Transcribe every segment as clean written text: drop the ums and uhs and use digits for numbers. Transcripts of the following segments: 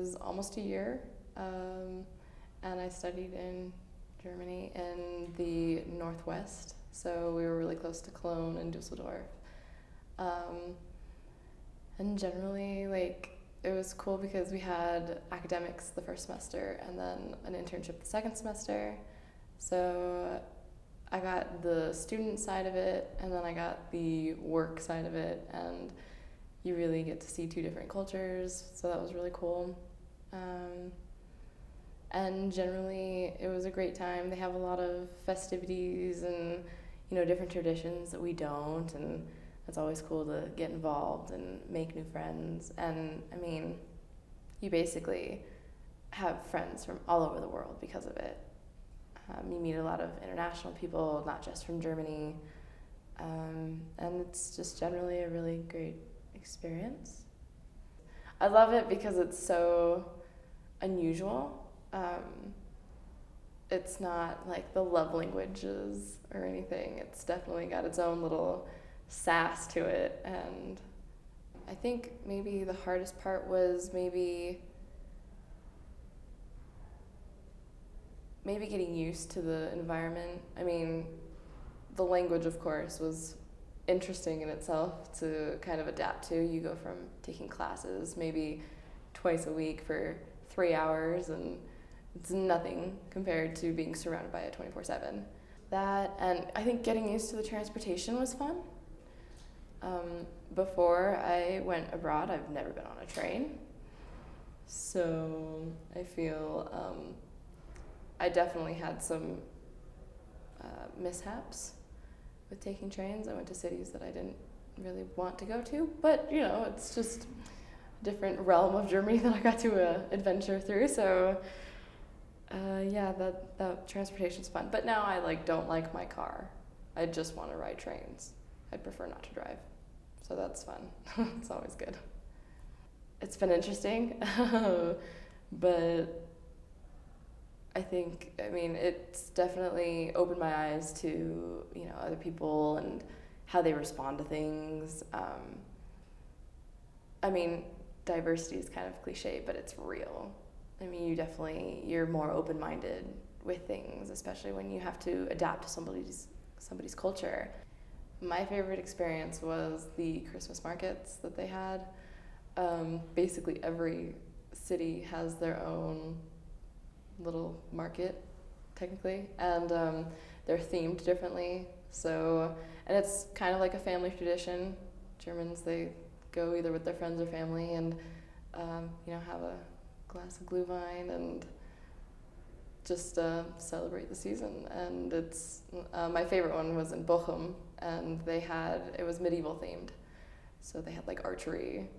was almost a year, and I studied in Germany in the northwest, so we were really close to Cologne and Dusseldorf. Um, and generally, like, it was cool because we had academics the first semester and then an internship the second semester. So I got the student side of it, and then I got the work side of it, and you really get to see two different cultures, so that was really cool. Um, and generally, it was a great time. They have a lot of festivities and, different traditions that we don't, and it's always cool to get involved and make new friends. And I mean, you basically have friends from all over the world because of it. You meet a lot of international people, not just from Germany, and it's just generally a really great experience. I love it because it's so unusual. It's not like the love languages or anything. It's definitely got its own little sass to it, and I think maybe the hardest part was maybe getting used to the environment. I mean, the language, of course, was interesting in itself to kind of adapt to. You go from taking classes maybe twice a week for 3 hours, and it's nothing compared to being surrounded by it 24/7. That, and I think getting used to the transportation was fun. Before I went abroad, I've never been on a train, so I feel I definitely had some mishaps with taking trains. I went to cities that I didn't really want to go to, but it's just a different realm of Germany that I got to adventure through. So yeah, that transportation's fun. But now I don't like my car. I just want to ride trains. I'd prefer not to drive, so that's fun. It's always good. It's been interesting, but I mean, it's definitely opened my eyes to, other people and how they respond to things. I mean, diversity is kind of cliche, but it's real. I mean, you're more open-minded with things, especially when you have to adapt to somebody's culture. My favorite experience was the Christmas markets that they had. Basically, every city has their own little market, technically, and they're themed differently. So, and it's kind of like a family tradition. Germans, they go either with their friends or family, and have a glass of Glühwein and just celebrate the season. And it's my favorite one was in Bochum, and it was medieval themed, so they had archery,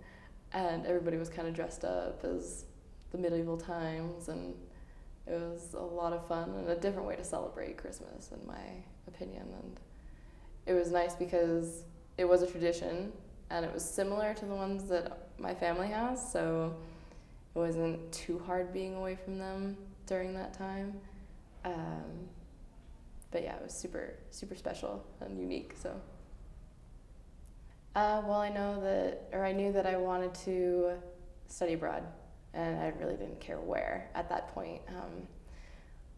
and everybody was kind of dressed up as the medieval times, and it was a lot of fun and a different way to celebrate Christmas, in my opinion. And it was nice because it was a tradition, and it was similar to the ones that my family has, so it wasn't too hard being away from them during that time. But yeah, it was super, super special and unique. So, well, I knew that I wanted to study abroad, and I really didn't care where at that point.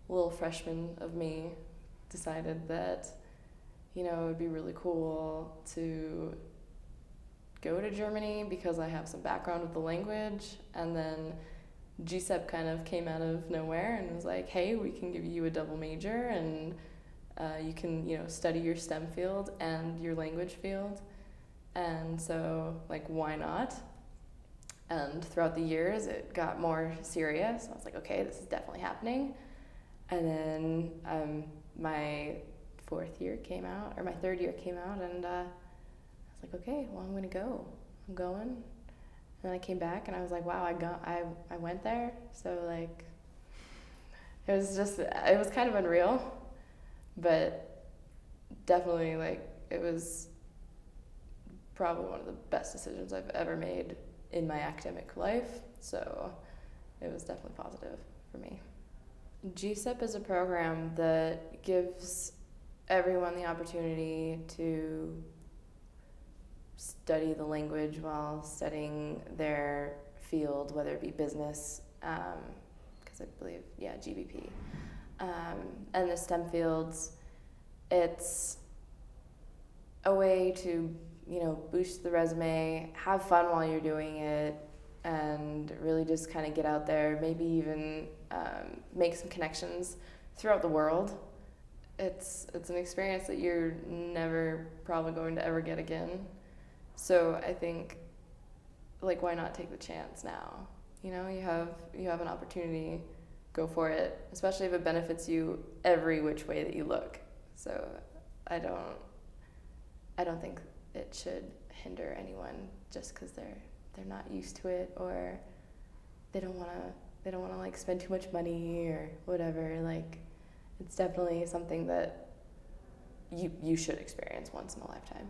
Little freshman of me decided that, it would be really cool to go to Germany because I have some background with the language, and then GCEP kind of came out of nowhere and was like, hey, we can give you a double major, and you can, study your STEM field and your language field. And so, why not? And throughout the years, it got more serious. I was like, okay, this is definitely happening. And then my third year came out, and I was like, okay, well, I'm going. And then I came back, and I was like, wow, I went there. So it was kind of unreal, but definitely it was probably one of the best decisions I've ever made in my academic life. So it was definitely positive for me. GCEP is a program that gives everyone the opportunity to study the language while studying their field, whether it be business, because I believe, GBP, and the STEM fields, it's a way to, boost the resume, have fun while you're doing it, and really just kind of get out there, maybe even make some connections throughout the world. It's an experience that you're never probably going to ever get again. So I think, like, why not take the chance now? You have an opportunity, go for it, especially if it benefits you every which way that you look. So I don't think it should hinder anyone just because they're not used to it, or they don't want to like spend too much money or whatever. Like, it's definitely something that you should experience once in a lifetime.